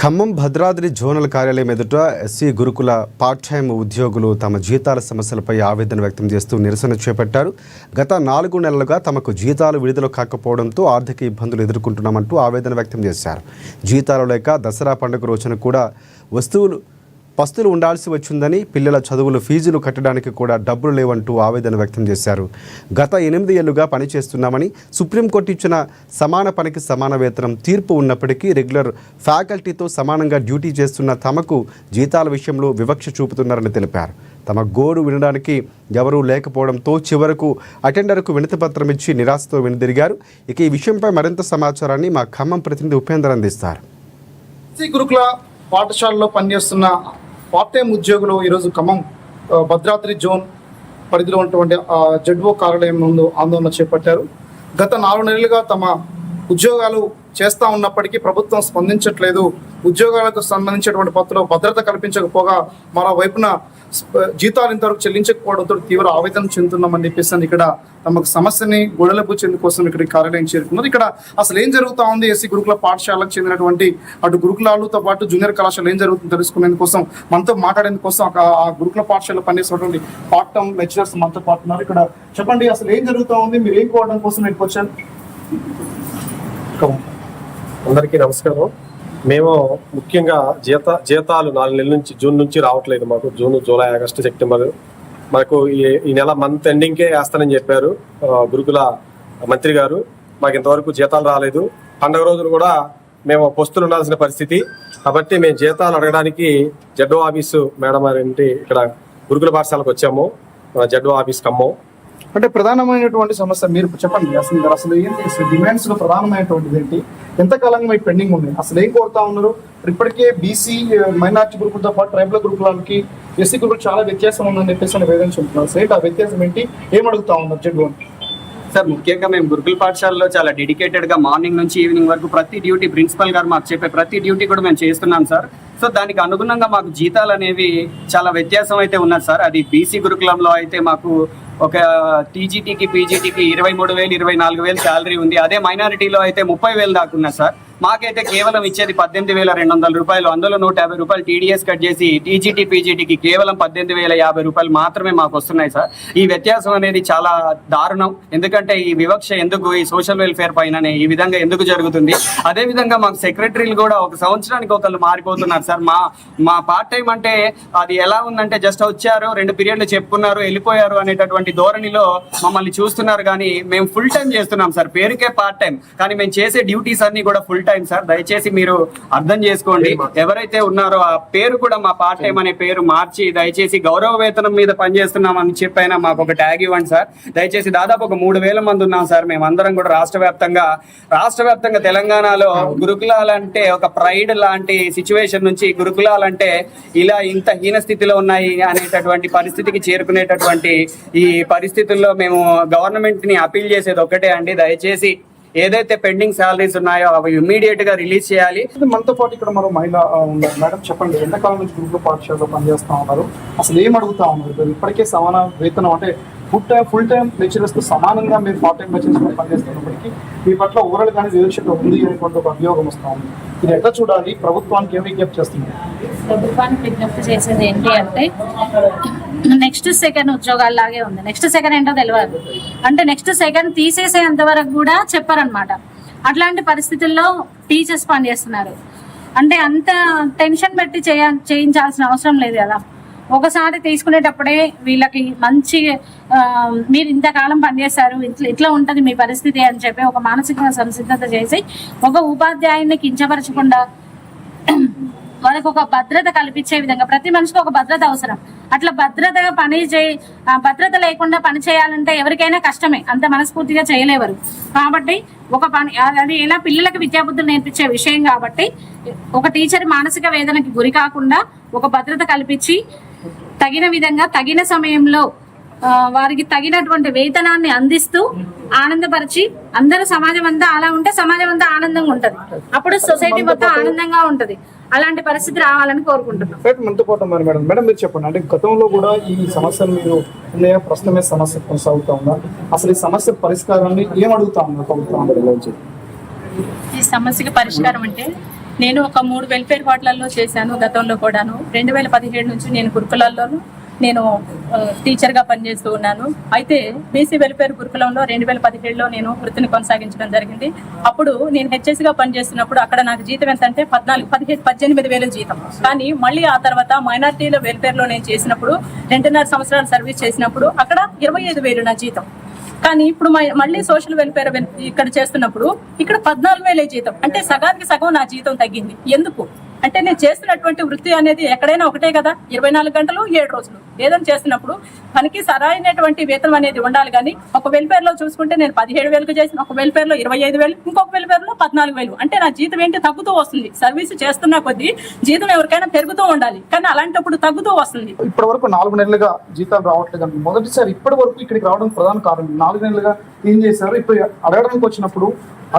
Khammam Bhadradri zonal కార్యాలయం ఎదుట SC గురుకుల పార్ట్ టైం ఉద్యోగులు తమ జీతాల సమస్యలపై ఆవేదన వ్యక్తం చేస్తూ నిరసన చేపట్టారు. గత 4 నెలలుగా తమకు జీతాలు విడుదల కాకపోవడంతో ఆర్థిక ఇబ్బందులు ఎదుర్కొంటున్నామంటూ ఆవేదన వ్యక్తం చేశారు. జీతాలు లేక దసరా పండుగ రోజున కూడా పస్తులు ఉండాల్సి వచ్చిందని, పిల్లల చదువులు ఫీజులు కట్టడానికి కూడా డబ్బులు లేవంటూ ఆవేదన వ్యక్తం చేశారు. గత 8 ఏళ్లుగా పనిచేస్తున్నామని, సుప్రీంకోర్టు ఇచ్చిన సమాన పనికి సమాన వేతనం తీర్పు ఉన్నప్పటికీ రెగ్యులర్ ఫ్యాకల్టీతో సమానంగా డ్యూటీ చేస్తున్న తమకు జీతాల విషయంలో వివక్ష చూపుతున్నారని తెలిపారు. తమ గోడు వినడానికి ఎవరూ లేకపోవడంతో చివరకు అటెండర్కు వినతిపత్రం ఇచ్చి నిరాశతో వెనుదిరిగారు. ఇక ఈ విషయంపై మరింత సమాచారాన్ని మా ఖమ్మం ప్రతినిధి ఉపేందర్ అందిస్తారు. గురుకుల పాఠశాలలో పనిచేస్తున్న పార్ట్ టైం ఉద్యోగులు ఈరోజు ఖమ్మం భద్రాద్రి జోన్ పరిధిలో ఉన్నటువంటి జడ్ఓ కార్యాలయం ముందు ఆందోళన చేపట్టారు. గత 4 నెలలుగా తమ ఉద్యోగాలు చేస్తూ ఉన్నప్పటికీ ప్రభుత్వం స్పందించట్లేదు. ఉద్యోగాలకు సంబంధించినటువంటి పత్రంలో భద్రత కల్పించకపోగా మరోవైపున జీతాలు ఇంతవరకు చెల్లించకపోవడంతో తీవ్ర ఆవేదన చెందుతున్నామని చెప్పేసి ఇక్కడ తమకు సమస్యని గొడవలపుచ్చేందుకు కోసం ఇక్కడ కార్యాలయం చేరుకున్నారు. ఇక్కడ అసలు ఏం జరుగుతూ ఉంది, ఎస్సీ గురుకుల పాఠశాలకు చెందినటువంటి అటు గురుకులాలతో పాటు జూనియర్ కళాశాల ఏం జరుగుతుందో తెలుసుకునేందుకోసం మనతో మాట్లాడేందుకోసం ఆ గురుకుల పాఠశాల పనిచేసినటువంటి పార్ట్ టైం లెక్చరర్స్ మనతో పాటున్నారు. ఇక్కడ చెప్పండి, అసలు ఏం జరుగుతూ ఉంది, మీరు ఏం కోవడం కోసం ఇక్కడికి వచ్చారు? అందరికీ నమస్కారం. మేము ముఖ్యంగా జీతాలు 4 నెలల నుంచి జూన్ నుంచి రావట్లేదు. మాకు జూన్, జూలై, ఆగస్టు, సెప్టెంబర్ మనకు ఈ నెల మంత్ ఎండింగ్కే వేస్తానని చెప్పారు గురుకుల మంత్రి గారు. మాకు ఇంతవరకు జీతాలు రాలేదు. పండుగ రోజులు కూడా మేము పస్తులు ఉండాల్సిన పరిస్థితి. కాబట్టి మేము జీతాలు అడగడానికి జడ్ఓ ఆఫీసు మేడం గారి ఇక్కడ గురుకుల పాఠశాలకు వచ్చాము. జడ్ఓ ఆఫీస్ ఖమ్మం. అంటే ప్రధానమైనటువంటి సమస్య మీరు చెప్పండి, అసలు ఏంటి డిమాండ్స్ లో ప్రధానమైనటువంటిది ఏంటి? ఎంతకాలంగా మీ పెండింగ్ ఉంది? అసలు ఏం కోరుతా ఉన్నారు? ఇప్పటికే బీసీ మైనార్టీ గురుకులతో పాటు ట్రైబల్ గురుకులకి ఎస్సీ గురుకులు చాలా వ్యత్యాసం ఉందని చెప్పేసి వేదన చెప్తున్నారు. సరే, ఆ వ్యత్యాసం ఏంటి, ఏమడుగుతా ఉన్నారు జడ్ఓ? సార్, ముఖ్యంగా మేము గురుకుల పాఠశాలలో చాలా డెడికేటెడ్ గా మార్నింగ్ నుంచి ఈవినింగ్ వరకు ప్రతి డ్యూటీ ప్రిన్సిపల్ గారు మాకు చెప్పే ప్రతి డ్యూటీ కూడా మేము చేస్తున్నాం సార్. సో దానికి అనుగుణంగా మాకు జీతాలు అనేవి చాలా వ్యత్యాసం అయితే ఉన్నది సార్. అది బీసీ గురుకులంలో అయితే మాకు ఒక టీజీటీకి పీజీటీకి 23,000 24,000 శాలరీ ఉంది. అదే మైనారిటీలో అయితే 30,000 దాకా ఉన్నది సార్. మాకైతే కేవలం ఇచ్చేది 18,200 రూపాయలు. అందులో 150 రూపాయలు టీడీఎస్ కట్ చేసి టీజీటీ పీజీటీకి కేవలం 18,050 రూపాయలు మాత్రమే మాకు వస్తున్నాయి సార్. ఈ వ్యత్యాసం అనేది చాలా దారుణం. ఎందుకంటే ఈ వివక్ష ఎందుకు ఈ సోషల్ వెల్ఫేర్ పైన ఈ విధంగా ఎందుకు జరుగుతుంది? అదే విధంగా మాకు సెక్రటరీలు కూడా 1 సంవత్సరానికి ఒకళ్ళు మారిపోతున్నారు సార్. మా పార్ట్ టైం అంటే అది ఎలా ఉందంటే జస్ట్ వచ్చారు, 2 పీరియడ్లు చెప్పుకున్నారు, వెళ్ళిపోయారు అనేటటువంటి ధోరణిలో మమ్మల్ని చూస్తున్నారు. కానీ మేము ఫుల్ టైం చేస్తున్నాం సార్. పేరుకే పార్ట్ టైం, కానీ మేము చేసే డ్యూటీస్ అన్ని కూడా ఫుల్ టైం సార్. దయచేసి మీరు అర్థం చేసుకోండి. ఎవరైతే ఉన్నారో ఆ పేరు కూడా మా పార్ట్ టైం అనే పేరు మార్చి దయచేసి గౌరవ వేతనం మీద పనిచేస్తున్నాం అని చెప్పైనా మాకు ఒక ట్యాగ్ ఇవ్వండి సార్. దయచేసి దాదాపు ఒక 3,000 మంది ఉన్నాం సార్. మేమందరం కూడా రాష్ట్ర వ్యాప్తంగా తెలంగాణలో గురుకులాలంటే ఒక ప్రైడ్ లాంటి సిచ్యువేషన్ నుంచి గురుకులాలంటే ఇలా ఇంత హీన స్థితిలో ఉన్నాయి అనేటటువంటి పరిస్థితికి చేరుకునేటటువంటి ఈ పరిస్థితుల్లో మేము గవర్నమెంట్ ని అపీల్ చేసేది ఒకటే అండి, దయచేసి ఏదైతే పెండింగ్ శాలరీస్ ఉన్నాయో అవి ఇమ్మీడియట్ గా రిలీజ్ చేయాలి. మనతో పాటు ఇక్కడ మరో మహిళ ఉన్నారు. మేడం, చెప్పండి, ఎంతకాలం నుంచి గురుకుల పాఠశాలలో పనిచేస్తా ఉన్నారు? అసలు ఏం అడుగుతా ఉన్నారు? ఇప్పటికే సమాన వేతనం అంటే ఫుల్ టైం లెక్చరర్స్ తో సమానంగా మీరు పార్ట్ టైం లెక్చరర్స్ పనిచేస్తున్నప్పటికీ మీ పట్ల ఓవరాల్ కానీ వివక్షత ఉంది అనేటువంటి ఒక అభియోగం వస్తా ఉంది. ఇది ఎట్లా చూడాలి? ప్రభుత్వానికి ఏం విజ్ఞప్తి చేస్తుంది? ప్రభుత్వానికి విజ్ఞప్తి చేసేది ఏంటి అంటే, నెక్స్ట్ సెకండ్ ఉద్యోగాల్లాగే ఉంది. నెక్స్ట్ సెకండ్ ఏంటో తెలియదు. అంటే నెక్స్ట్ సెకండ్ తీసేసేంత వరకు కూడా చెప్పారనమాట. అట్లాంటి పరిస్థితుల్లో టీచర్స్ పనిచేస్తున్నారు. అంటే అంత టెన్షన్ పెట్టి చేయించాల్సిన అవసరం లేదు కదా. ఒకసారి తీసుకునేటప్పుడే వీళ్ళకి మంచి మీరు ఇంతకాలం పనిచేస్తారు, ఇట్లా ఉంటుంది మీ పరిస్థితి అని చెప్పి ఒక మానసిక సంసిద్ధత చేసి ఒక ఉపాధ్యాయుని కించపరచకుండా వాళ్ళకు ఒక భద్రత కల్పించే విధంగా, ప్రతి మనిషికి ఒక భద్రత అవసరం. అట్లా భద్రత లేకుండా పని చేయాలంటే ఎవరికైనా కష్టమే, అంత మనస్ఫూర్తిగా చేయలేవరు. కాబట్టి ఒక పని అది ఎలా పిల్లలకి విద్యాబుద్ధులు నేర్పించే విషయం కాబట్టి ఒక టీచర్ మానసిక వేదనకి గురి కాకుండా ఒక భద్రత కల్పించి తగిన విధంగా తగిన సమయంలో వారికి తగినటువంటి వేతనాన్ని అందిస్తూ ఆనందపరిచి అందరూ సమాజం అంతా అలా ఉంటే సమాజం అంతా ఆనందంగా ఉంటది. అప్పుడు సొసైటీ మొత్తం ఆనందంగా ఉంటది. అలాంటి పరిస్థితి రావాలని కోరుకుంటున్నాం. మేడం, మీరు చెప్పండి, అంటే గతంలో కూడా ఈ సమస్యలు మీరు ఉన్నాయా? ప్రస్తుతమే సమస్య కొనసాగుతా ఉందా? అసలు ఈ సమస్య పరిష్కారాన్ని ఏం అడుగుతా ఉన్నారు ప్రభుత్వం? ఈ సమస్యకి పరిష్కారం అంటే నేను ఒక 3 వెల్ఫేర్ వార్డులలో చేశాను గతంలో కూడాను. 2017 నుంచి నేను గురుకులాల్లోనూ నేను టీచర్గా పనిచేస్తూ ఉన్నాను. అయితే బీసీ వెల్ఫేర్ గురుకులంలో 2017లో నేను వృత్తిని కొనసాగించడం జరిగింది. అప్పుడు నేను హెచ్ఎస్గా పనిచేస్తున్నప్పుడు అక్కడ నాకు జీతం ఎంత అంటే 18,000 జీతం. కానీ మళ్ళీ ఆ తర్వాత మైనారిటీల వెల్ఫేర్లో నేను చేసినప్పుడు 2.5 సంవత్సరాలు సర్వీస్ చేసినప్పుడు అక్కడ 25,000 నా జీతం. కానీ ఇప్పుడు మళ్ళీ సోషల్ వెల్ఫేర్ ఇక్కడ చేస్తున్నప్పుడు ఇక్కడ 14,000 జీతం. అంటే సగానికి సగం నా జీతం తగ్గింది. ఎందుకు అంటే నేను చేస్తున్నటువంటి వృత్తి అనేది ఎక్కడైనా ఒకటే కదా, 24 గంటలు 7 రోజులు ఏదైనా చేస్తున్నప్పుడు మనకి సరైనటువంటి వేతనం అనేది ఉండాలి. కానీ ఒక వెల్ఫేర్ లో చూసుకుంటే నేను 17,000 చేసిన, ఒక వెల్ఫేర్ లో 25,000, ఇంకొక వెల్ఫేర్ లో 14,000. అంటే నా జీతం ఏంటి తగ్గుతూ వస్తుంది. సర్వీస్ చేస్తున్న కొద్దీ జీతం ఎవరికైనా పెరుగుతూ ఉండాలి, కానీ అలాంటప్పుడు తగ్గుతూ వస్తుంది. ఇప్పటి వరకు 4 నెలలుగా జీతాలు రావట్లేదు. మొదటిసారి ఇప్పటి వరకు ఇక్కడికి రావడం ప్రధాన కారణం 4 నెలలుగా ఏం చేశారు? ఇప్పుడు అడగడానికి వచ్చినప్పుడు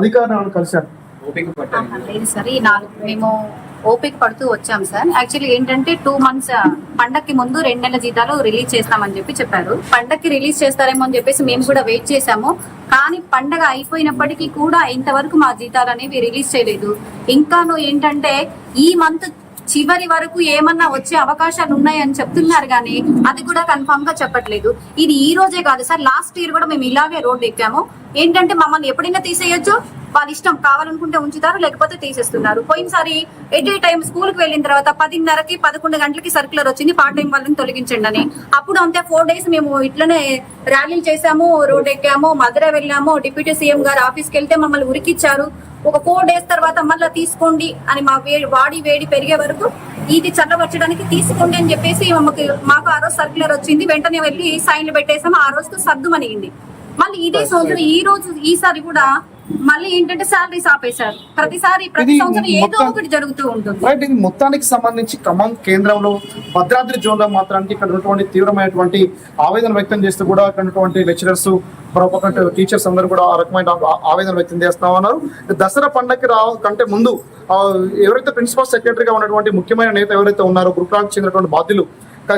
అధికారులను కలిశారు. లేదు సార్, మేము ఓపిక పడుతూ వచ్చాం సార్. యాక్చువల్లీ ఏంటంటే 2 మంత్స్ పండక్కి ముందు 2 నెలల జీతాలు రిలీజ్ చేస్తామని చెప్పారు. పండక్కి రిలీజ్ చేస్తారేమో అని చెప్పేసి మేము కూడా వెయిట్ చేశాము. కానీ పండగ అయిపోయినప్పటికీ కూడా ఇంతవరకు మా జీతాలు అనేవి రిలీజ్ చేయలేదు. ఇంకాను ఏంటంటే ఈ మంత్ చివరి వరకు ఏమన్నా వచ్చే అవకాశాలు ఉన్నాయని చెప్తున్నారు, కానీ అది కూడా కన్ఫర్మ్ గా చెప్పట్లేదు. ఇది ఈ రోజే కాదు సార్, లాస్ట్ ఇయర్ కూడా మేము ఇలాగే రోడ్డు ఎక్కాము. ఏంటంటే మమ్మల్ని ఎప్పుడైనా తీసేయొచ్చు, వాళ్ళ ఇష్టం, కావాలనుకుంటే ఉంచుతారు లేకపోతే తీసేస్తున్నారు. పోయినసారి ఎట్ ఏ టైం స్కూల్ కి వెళ్ళిన తర్వాత 10:30కి 11 గంటలకి సర్క్యులర్ వచ్చింది పార్ట్ టైం వాళ్ళని తొలగించండి అని. అప్పుడు అంతే 4 days మేము ఇట్లనే ర్యాలీలు చేశాము, రోడ్ ఎక్కాము, మధుర వెళ్ళాము. డిప్యూటీ సీఎం గారు ఆఫీస్కి వెళ్తే మమ్మల్ని ఉరికిచ్చారు. ఒక 4 days తర్వాత మళ్ళీ తీసుకోండి అని మా బాడీ వేడి పెరిగే వరకు ఇది చల్లబరచడానికి తీసుకోండి అని చెప్పేసి మాకు ఆ రోజు సర్క్యులర్ వచ్చింది. వెంటనే వెళ్ళి సైన్లు పెట్టేసాము. ఆ రోజుతో సర్దుమనిగింది. మళ్ళీ ఇదే సంవత్సరం ఈసారి కూడా మళ్ళీ ఏంటంటే శాలరీస్ ఆపేశారు. ప్రతి సంవత్సరం ఏదో ఒకటి జరుగుతూ ఉంటుంది. రైట్, ఇది మొత్తానికి సంబంధించి ఖమ్మం కేంద్రంలో భద్రాద్రి జోన్ లో మాత్రానికి ఇక్కడ ఉన్నటువంటి తీవ్రమైనటువంటి ఆవేదన వ్యక్తం చేస్తూ కూడా ఇక్కడ ఉన్నటువంటి లెక్చరర్స్, మరొక టీచర్స్ అందరూ కూడా ఆ రకమైన ఆవేదన వ్యక్తం చేస్తా ఉన్నారు. దసరా పండగకి కంటే ముందు ఎవరైతే ప్రిన్సిపల్ సెక్రటరీగా ఉన్నటువంటి ముఖ్యమైన నేత ఎవరైతే ఉన్నారో గురుకులానికి చెందినటువంటి బాధ్యులు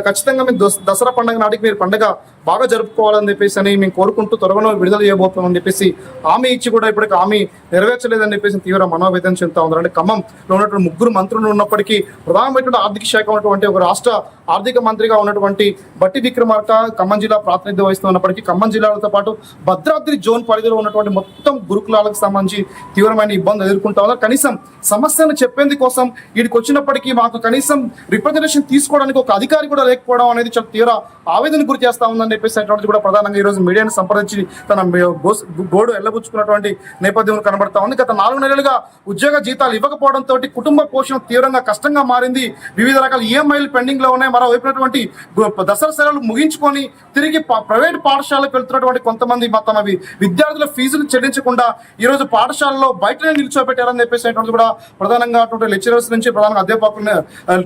ఖచ్చితంగా మేము దసరా పండుగ నాటికి మీరు పండుగ బాగా జరుపుకోవాలని చెప్పేసి అని మేము కోరుకుంటూ త్వరగా విడుదల చేయబోతున్నామని చెప్పేసి హామీ ఇచ్చి కూడా ఇప్పటికి హామీ నెరవేర్చలేదని చెప్పేసి తీవ్ర మనోవేదన చెందుతా ఉన్నారు. అంటే ఖమ్మంలో ఉన్నటువంటి 3 మంత్రులు ఉన్నప్పటికీ ప్రధానమైనటువంటి ఆర్థిక శాఖ ఉన్నటువంటి ఒక రాష్ట్ర ఆర్థిక మంత్రిగా ఉన్నటువంటి బట్టి విక్రమార్క ఖమ్మం జిల్లా ప్రాతినిధ్యం వహిస్తున్నప్పటికీ ఖమ్మం జిల్లాలతో పాటు భద్రాద్రి జోన్ పరిధిలో ఉన్నటువంటి మొత్తం గురుకులాలకు సంబంధించి తీవ్రమైన ఇబ్బందులు ఎదుర్కొంటా ఉన్నారు. కనీసం సమస్యను చెప్పేందుకోసం వీడికి వచ్చినప్పటికీ మాకు కనీసం రిప్రజెంటేషన్ తీసుకోవడానికి ఒక అధికారి కూడా లేకపోవడం అనేది చాలా తీవ్ర ఆవేదన గురి చేస్తా ఉందని చెప్పేసి కూడా ప్రధానంగా ఈ రోజు మీడియాను సంప్రదించి తన గోడు ఎల్లబుచ్చుకున్నటువంటి నేపథ్యంలో కనబడతా ఉంది. గత 4 నెలలుగా ఉద్యోగ జీతాలు ఇవ్వకపోవడంతో కుటుంబ పోషణ తీవ్రంగా కష్టంగా మారింది. వివిధ రకాల ఈఎంఐలు పెండింగ్ లో ఉన్నాయి. మరోవైపునటువంటి దసరా సెలవులు ముగించుకొని తిరిగి ప్రైవేట్ పాఠశాలకు వెళ్తున్నటువంటి కొంతమంది తమ విద్యార్థుల ఫీజులు చెల్లించకుండా ఈ రోజు పాఠశాలలో బయటనే నిల్చోబెట్టారని చెప్పేసి కూడా ప్రధానంగా లెక్చరర్స్ నుంచి, ప్రధానంగా అధ్యాపకులు,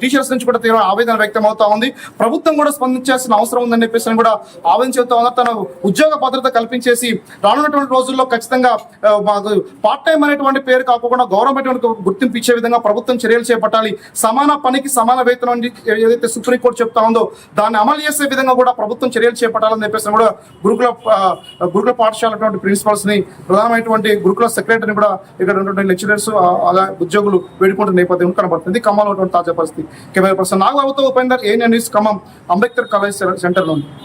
టీచర్స్ నుంచి కూడా తీవ్ర ఆవేదన వ్యక్తం అవుతా ఉంది. ప్రభుత్వం కూడా స్పందించాల్సిన అవసరం ఉందని చెప్పేసి కూడా ఆవేదన చెబుతా ఉన్నారు. తన ఉద్యోగ భద్రత కల్పించేసి రానున్నటువంటి రోజుల్లో ఖచ్చితంగా పార్ట్ టైం అనేటువంటి పేరు కాకుండా గౌరవమైనటువంటి గుర్తింపు ఇచ్చే విధంగా ప్రభుత్వం చర్యలు చేపట్టాలి. సమాన పనికి సమాన వేతనం ఏదైతే సుప్రీంకోర్టు చెప్తా ఉందో దాన్ని అమలు చేసే విధంగా కూడా ప్రభుత్వం చర్యలు చేపట్టాలని చెప్పేసి కూడా గురుకుల పాఠశాల ప్రిన్సిపల్స్ ని, ప్రధానమైనటువంటి గురుకుల సెక్రటరీని కూడా ఇక్కడ ఉన్నటువంటి లెక్చరర్స్, అలా ఉద్యోగులు వేడుకుంటున్న నేపథ్యం కనబడుతుంది. ఖమ్మంలో తాజా పరిస్థితి. కెమెరా పర్సన్ నాగబాబుతో Upender, ANN news, Khammam, Ambedkar college centre నుండి.